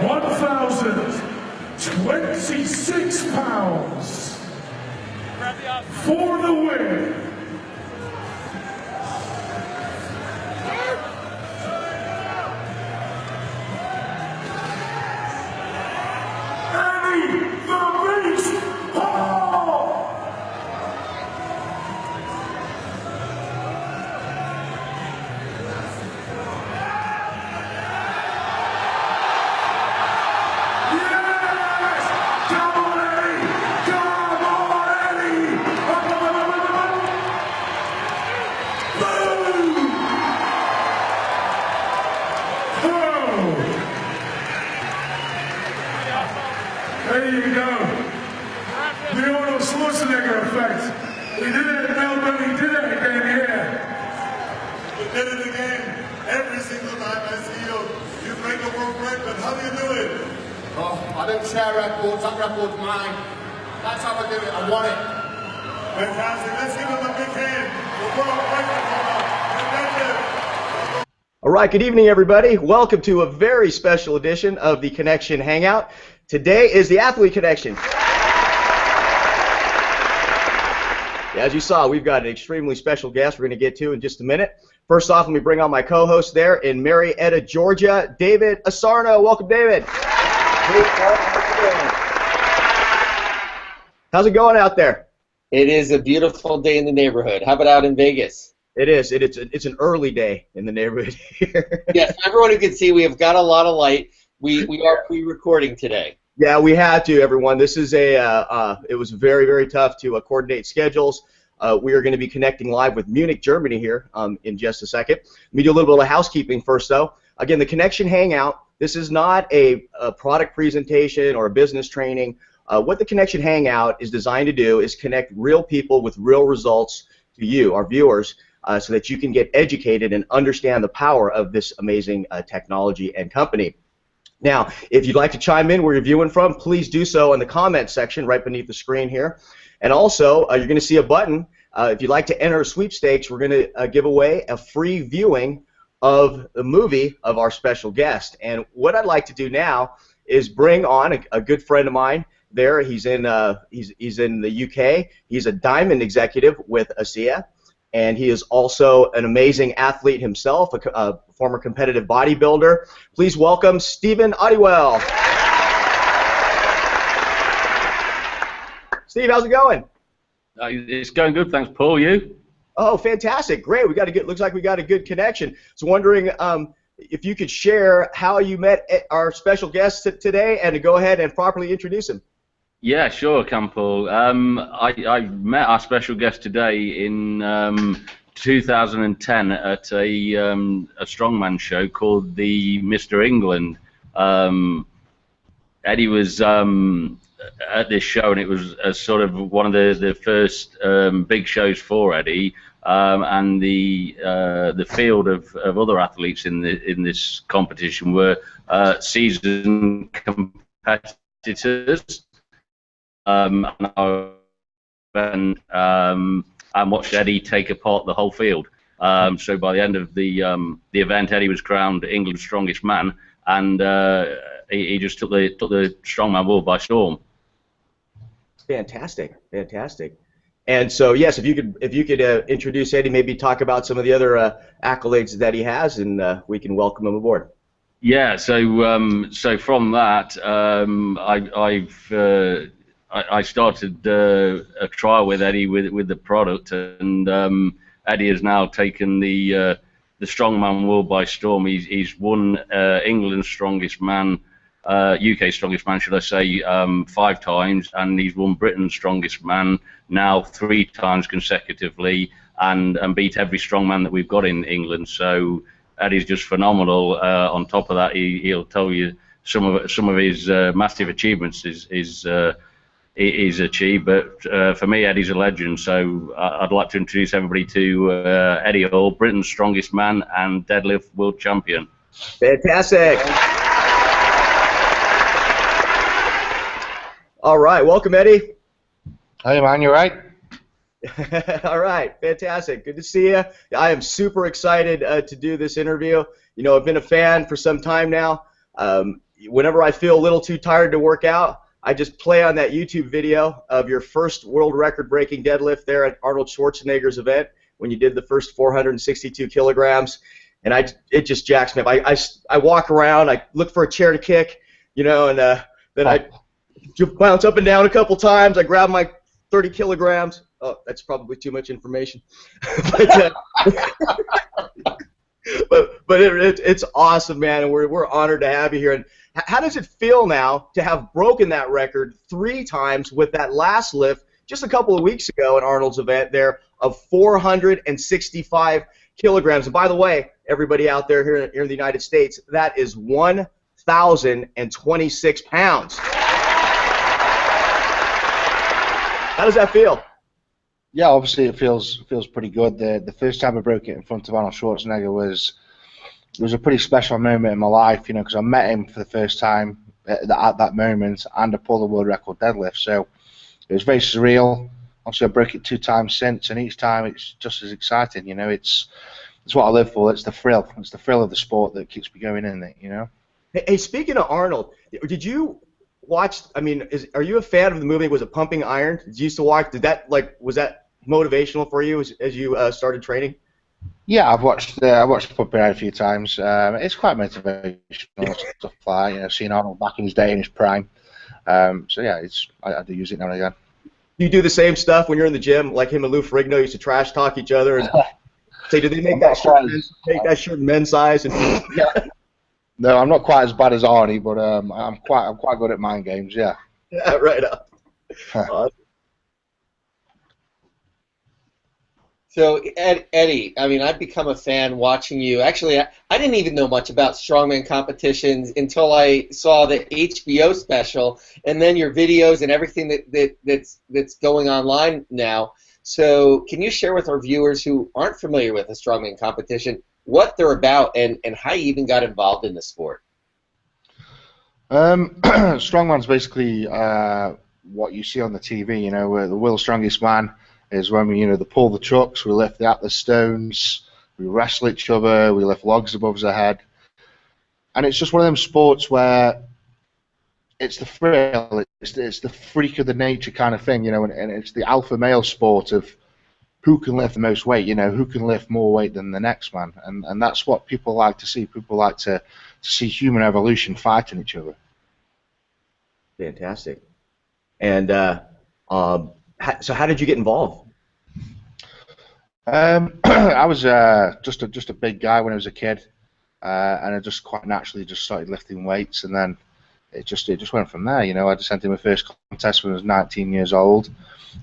1,026 pounds for the win. There you go. The Arnold Schwarzenegger effect. We did it at Melbourne, we did it again here. We did it again. Every single time I see you, you break a world record. How do you do it? Oh, I don't share records. That record's mine. That's how I do it. I want it. Fantastic. Let's give him a big hand. The world record holder. All right, good evening, everybody. Welcome to a very special edition of the Connection Hangout. Today is the Athlete Connection. As you saw, we've got an extremely special guest we're going to get to in just a minute. First off, let me bring on my co-host there in Marietta, Georgia, David Asarno. Welcome, David. How's it going out there? It is a beautiful day in the neighborhood. How about out in Vegas? It is. It's an early day in the neighborhood here. Yes, everyone who can see, we have got a lot of light. We are pre-recording today. Yeah, we had to, everyone. This is it was very, very tough to coordinate schedules. We are going to be connecting live with Munich, Germany here in just a second. Let me do a little bit of housekeeping first, though. Again, the Connection Hangout, this is not a product presentation or a business training. What the Connection Hangout is designed to do is connect real people with real results to you, our viewers, so that you can get educated and understand the power of this amazing technology and company. Now, if you'd like to chime in where you're viewing from, please do so in the comment section right beneath the screen here. And also, you're going to see a button. If you'd like to enter a sweepstakes, we're going to give away a free viewing of the movie of our special guest. And what I'd like to do now is bring on a good friend of mine there. He's in the UK. He's a diamond executive with ASEA. And he is also an amazing athlete himself, a former competitive bodybuilder. Please welcome Stephen Oddiwell. Steve, how's it going? It's going good, thanks, Paul. You? Oh, fantastic! Great. Looks like we got a good connection. So, wondering if you could share how you met our special guest today, and to go ahead and properly introduce him. Yeah, sure, Paul. I met our special guest today in 2010 at a strongman show called the Mr. England. Eddie was at this show, and it was sort of one of the first big shows for Eddie, and the field of other athletes in this competition were seasoned competitors. And watched Eddie take apart the whole field. So by the end of the event, Eddie was crowned England's strongest man, and he just took the strongman world by storm. Fantastic, fantastic. And so yes, if you could introduce Eddie, maybe talk about some of the other accolades that he has, and we can welcome him aboard. Yeah. So from that, I started a trial with Eddie with the product, and Eddie has now taken the strongman world by storm. He's won England's strongest man, UK strongest man, should I say, 5 times, and he's won Britain's strongest man now 3 times consecutively, and beat every strongman that we've got in England. So Eddie's just phenomenal. On top of that, he'll tell you some of his massive achievements is achieved, but for me, Eddie's a legend. So I'd like to introduce everybody to Eddie Hall, Britain's strongest man and deadlift world champion. Fantastic. All right, welcome, Eddie. Hey, man, you right? All right, fantastic. Good to see you. I am super excited to do this interview. You know, I've been a fan for some time now. whenever I feel a little too tired to work out, I just play on that YouTube video of your first world record breaking deadlift there at Arnold Schwarzenegger's event when you did the first 462 kilograms, and it just jacks me up. I walk around, I look for a chair to kick, and then I bounce up and down a couple times. I grab my 30 kilograms. Oh, that's probably too much information. but it's awesome, man, and we're honored to have you here. And how does it feel now to have broken that record 3 times with that last lift just a couple of weeks ago at Arnold's event there of 465 kilograms? And by the way, everybody out there here in the United States, that is 1,026 pounds. How does that feel? Yeah, obviously it feels pretty good. The first time I broke it in front of Arnold Schwarzenegger was a pretty special moment in my life, because I met him for the first time at that moment, and I pulled the world record deadlift. So it was very surreal. Obviously, I broke it 2 times since, and each time it's just as exciting. It's what I live for. It's the thrill. It's the thrill of the sport that keeps me going in it. Hey, speaking of Arnold, did you watch? I mean, are you a fan of the movie? Was it Pumping Iron? Did you used to watch? Was that motivational for you as you started training? Yeah, I've watched Pumping Iron a few times. It's quite motivational stuff like seeing Arnold back in his day in his prime. So yeah, I do use it now and again. You do the same stuff when you're in the gym, like him and Lou Ferrigno used to trash talk each other and say, "Did they make that shirt men's size?" And yeah. No, I'm not quite as bad as Arnie, but I'm quite good at mind games. Yeah. Yeah, right up. So, Eddie, I mean, I've become a fan watching you. Actually, I didn't even know much about strongman competitions until I saw the HBO special, and then your videos and everything that's going online now. So, can you share with our viewers who aren't familiar with a strongman competition what they're about and how you even got involved in the sport? Strongman's basically what you see on the TV. Where the world's strongest man is when we, they pull the trucks, we lift the Atlas stones, we wrestle each other, we lift logs above our head, and it's just one of them sports where it's the thrill, it's the freak of the nature kind of thing, and it's the alpha male sport of who can lift the most weight, who can lift more weight than the next man, and that's what people like to see. People like to see human evolution fighting each other. Fantastic. And so how did you get involved? I was just a big guy when I was a kid, and I just quite naturally just started lifting weights, and then it just went from there. I just entered my first contest when I was 19 years old,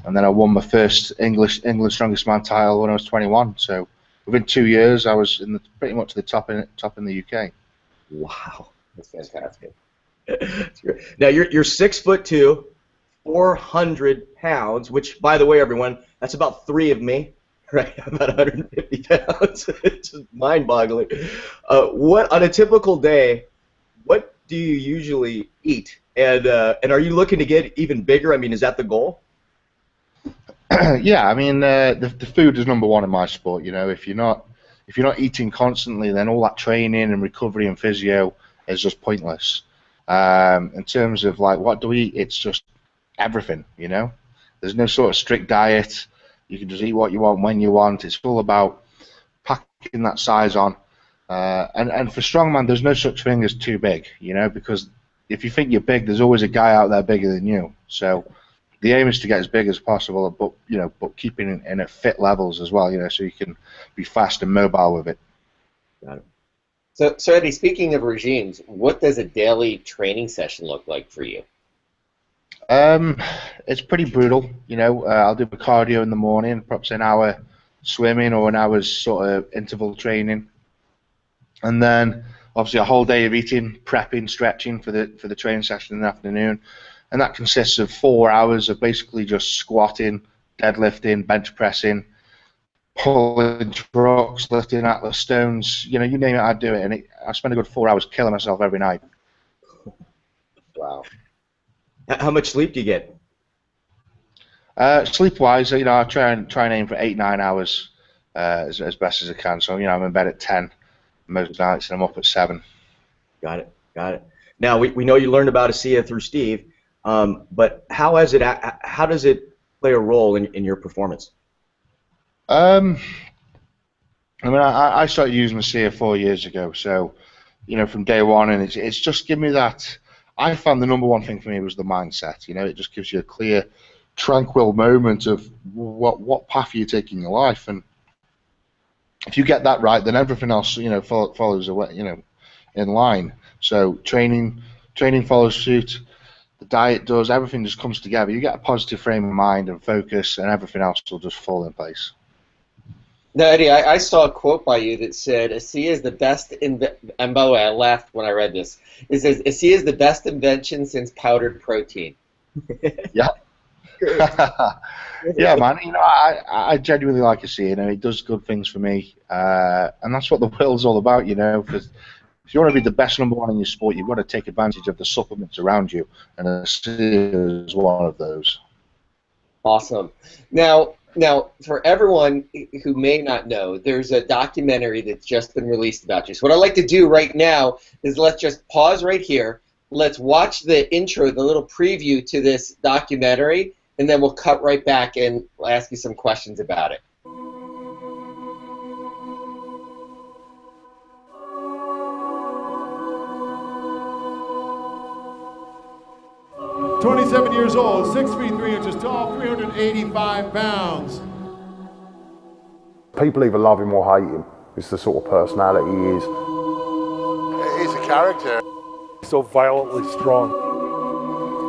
and then I won my first England Strongest Man title when I was 21. So within 2 years, I was pretty much the top in the UK. Wow, that's fantastic. Now you're 6'2", 400 pounds, which, by the way, everyone, that's about 3 of me, right? I'm about 150 pounds. It's just mind-boggling. What on a typical day? What do you usually eat? And are you looking to get even bigger? I mean, is that the goal? Yeah, I mean, the food is number one in my sport. If you're not eating constantly, then all that training and recovery and physio is just pointless. In terms of what do we eat, it's just everything. There's no sort of strict diet. You can just eat what you want when you want. It's all about packing that size on. And for strongman, there's no such thing as too big. Because if you think you're big, there's always a guy out there bigger than you. So the aim is to get as big as possible, but keeping it in at fit levels as well. So you can be fast and mobile with it. Got it. So Eddie, speaking of regimes, what does a daily training session look like for you? It's pretty brutal. I'll do my cardio in the morning, perhaps an hour swimming or an hour's sort of interval training, and then obviously a whole day of eating, prepping, stretching for the training session in the afternoon, and that consists of 4 hours of basically just squatting, deadlifting, bench pressing, pulling trucks, lifting Atlas stones, you name it, I do it, and I spend a good 4 hours killing myself every night. Wow. How much sleep do you get? Sleep-wise, I try and aim for 8-9 hours as best as I can. So I'm in bed at 10 most nights, and I'm up at 7. Got it. Now we know you learned about ASEA through Steve, but how does it play a role in your performance? I mean, I started using ASEA 4 years ago, so from day one, and it's just given me that. I found the number one thing for me was the mindset. It just gives you a clear, tranquil moment of what path you're taking in your life, and if you get that right, then everything else follows away, in line. So training follows suit. The diet does. Everything just comes together. You get a positive frame of mind and focus, and everything else will just fall in place. Now, Eddie, I saw a quote by you that said, ASEA is the best, and by the way, I laughed when I read this. It says, ASEA is the best invention since powdered protein. Yeah. Yeah, man. I genuinely like ASEA. It does good things for me, and that's what the world's all about. Because if you want to be the best number one in your sport, you've got to take advantage of the supplements around you, and ASEA is one of those. Awesome. Now, for everyone who may not know, there's a documentary that's just been released about you. So what I'd like to do right now is let's just pause right here. Let's watch the intro, the little preview to this documentary, and then we'll cut right back and we'll ask you some questions about it. "27 years old, 6 feet 3 inches tall, 385 pounds. People either love him or hate him. It's the sort of personality he is. He's a character. So violently strong.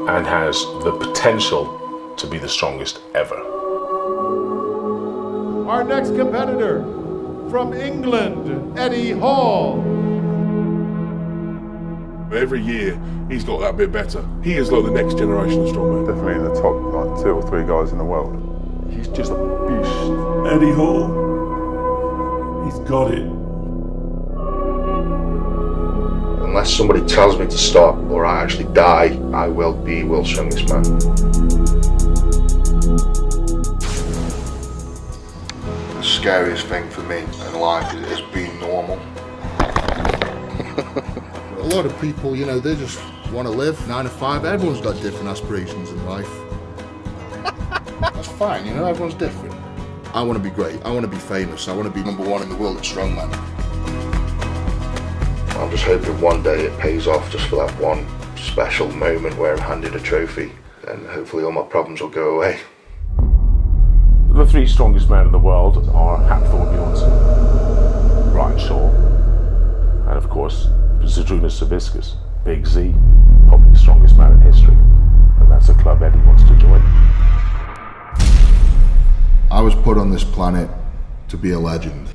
And has the potential to be the strongest ever. Our next competitor, from England, Eddie Hall. Every year, he's got that bit better. He is like the next generation of strongman. Definitely in the top 2 or 3 guys in the world. He's just a beast. Eddie Hall, he's got it. Unless somebody tells me to stop or I actually die, I will be world's strongest man. The scariest thing for me in life is being normal. A lot of people, they just want to live 9 to 5. Everyone's got different aspirations in life. That's fine, everyone's different. I want to be great. I want to be famous. I want to be number one in the world at strongman. I'm just hoping one day it pays off just for that one special moment where I'm handed a trophy, and hopefully all my problems will go away. The 3 strongest men in the world are Hafthor Bjornsson, Brian Shaw, and of course Zydrunas Savickas, Big Z, probably the strongest man in history, and that's a club Eddie wants to join. I was put on this planet to be a legend.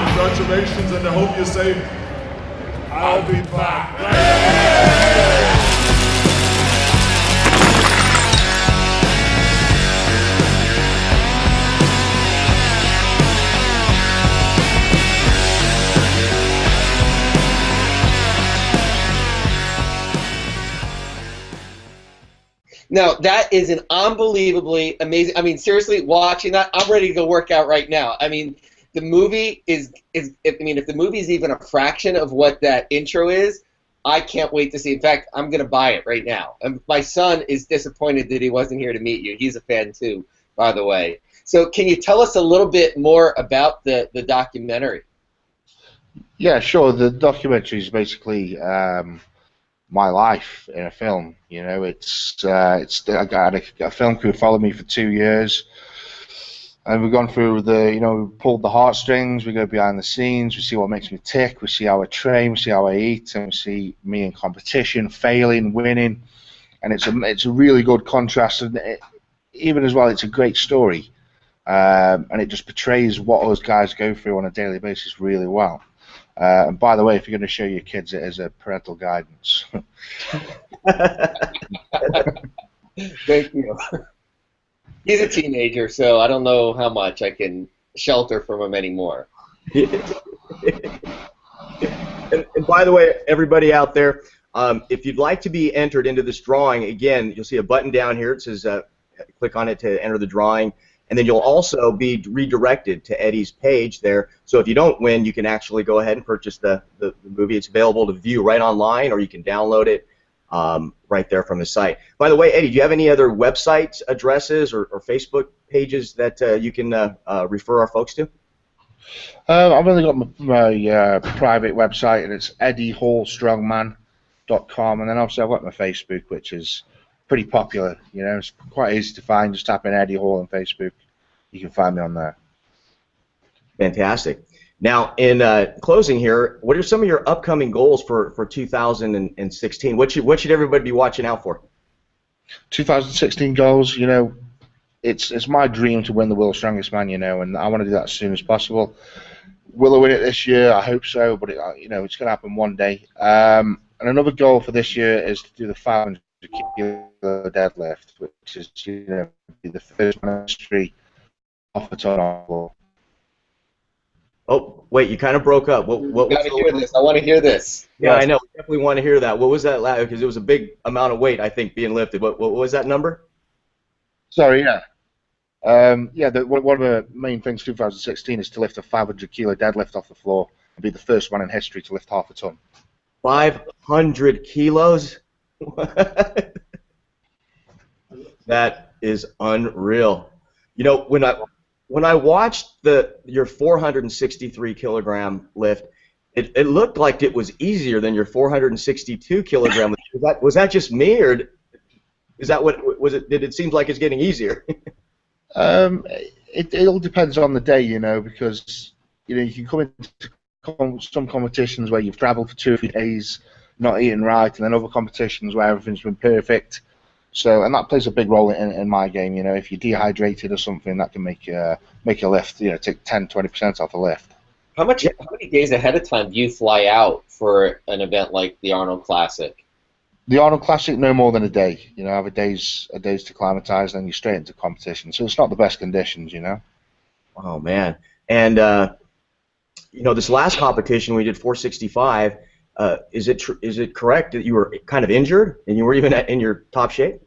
Congratulations, and I hope you're safe. I'll be back. Now, that is an unbelievably amazing. I mean, seriously, watching that, I'm ready to go work out right now. I mean, the movie if the movie is even a fraction of what that intro is, I can't wait to see. In fact, I'm going to buy it right now. And my son is disappointed that he wasn't here to meet you. He's a fan too, by the way. So can you tell us a little bit more about the documentary? Yeah, sure. The documentary is basically my life in a film. It's I got a film crew follow me for 2 years. And we've gone through we pulled the heartstrings, we go behind the scenes, we see what makes me tick, we see how I train, we see how I eat, and we see me in competition, failing, winning. And it's a really good contrast, and even as well, it's a great story. And it just portrays what those guys go through on a daily basis really well. And by the way, if you're going to show your kids it as a parental guidance. Thank you. He's a teenager, so I don't know how much I can shelter from him anymore. And by the way, everybody out there, If you'd like to be entered into this drawing, again, you'll see a button down here. It says click on it to enter the drawing. And then you'll also be redirected to Eddie's page there. So if you don't win, you can actually go ahead and purchase the movie. It's available to view right online, or you can download it right there from the site. By the way, Eddie, do you have any other websites, addresses, or Facebook pages that you can refer our folks to? I've only got my private website, and it's eddiehallstrongman.com, and then obviously I've got my Facebook, which is pretty popular. You know, it's quite easy to find. Just type in Eddie Hall on Facebook. You can find me on there. Fantastic. Now, in closing here, what are some of your upcoming goals for 2016? What should everybody be watching out for? 2016 goals, you know, it's my dream to win the World's Strongest Man, you know, and I want to do that as soon as possible. Will I win it this year? I hope so, but you know, it's going to happen one day. And another goal for this year is to do the 500 kilo deadlift, which is, you know, be the first one in history off the ton on the floor. Oh, wait, you kind of broke up. What gotta hear this. I want to hear this. Yeah, I know. We definitely want to hear that. What was that? Because it was a big amount of weight, I think, being lifted. What was that number? Sorry, yeah. One of the main things 2016 is to lift a 500 kilo deadlift off the floor and be the first one in history to lift half a ton. 500 kilos? That is unreal. You know, when I watched your 463 kilogram lift, it looked like it was easier than your 462 kilogram lift. Was that just me, or is that what was it? Did it seem like it's getting easier? It all depends on the day, you know, because you know you can come into some competitions where you've travelled for 2 or 3 days, not eating right, and then other competitions where everything's been perfect. So, and that plays a big role in my game. You know, if you're dehydrated or something, that can make a lift, you know, take 10-20% off the lift. How many days ahead of time do you fly out for an event like the Arnold Classic? The Arnold Classic, no more than a day. You know, I have a day's to acclimatise, then you're straight into competition. So it's not the best conditions, you know. Oh man, and you know, this last competition we did 465. Is it correct that you were kind of injured and you were even in your top shape?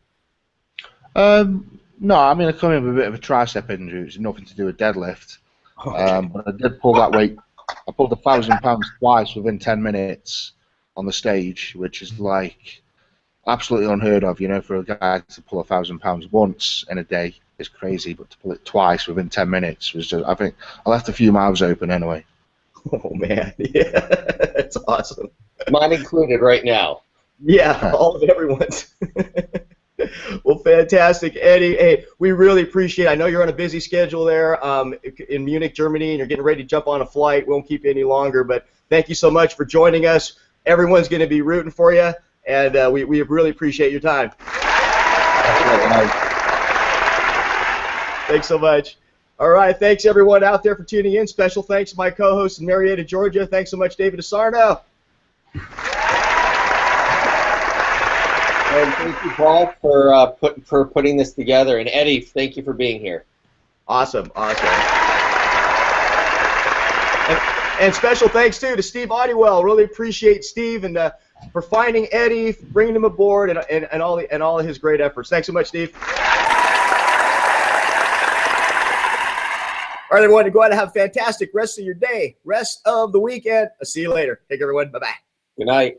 No, I mean I come in with a bit of a tricep injury. It's nothing to do with deadlift. But I did pull that weight. I pulled 1,000 pounds twice within 10 minutes on the stage, which is like absolutely unheard of. You know, for a guy to pull 1,000 pounds once in a day is crazy, but to pull it twice within 10 minutes was just, I think I left a few mouths open anyway. Oh man, yeah, that's awesome. Mine included right now. Yeah, all of everyone's. Well, fantastic, Eddie. Hey, we really appreciate it. I know you're on a busy schedule there in Munich, Germany, and you're getting ready to jump on a flight. We won't keep you any longer, but thank you so much for joining us. Everyone's going to be rooting for you, and we really appreciate your time. Thanks so much. All right, thanks everyone out there for tuning in. Special thanks to my co-host in Marietta, Georgia. Thanks so much, David Asarno. And thank you, Paul, for putting this together. And Eddie, thank you for being here. Awesome, awesome. And special thanks too to Steve Oddywell. Really appreciate Steve and for finding Eddie, bringing him aboard, and all of his great efforts. Thanks so much, Steve. All right, everyone, go ahead and have a fantastic rest of your day, rest of the weekend. I'll see you later. Take care, everyone. Bye-bye. Good night.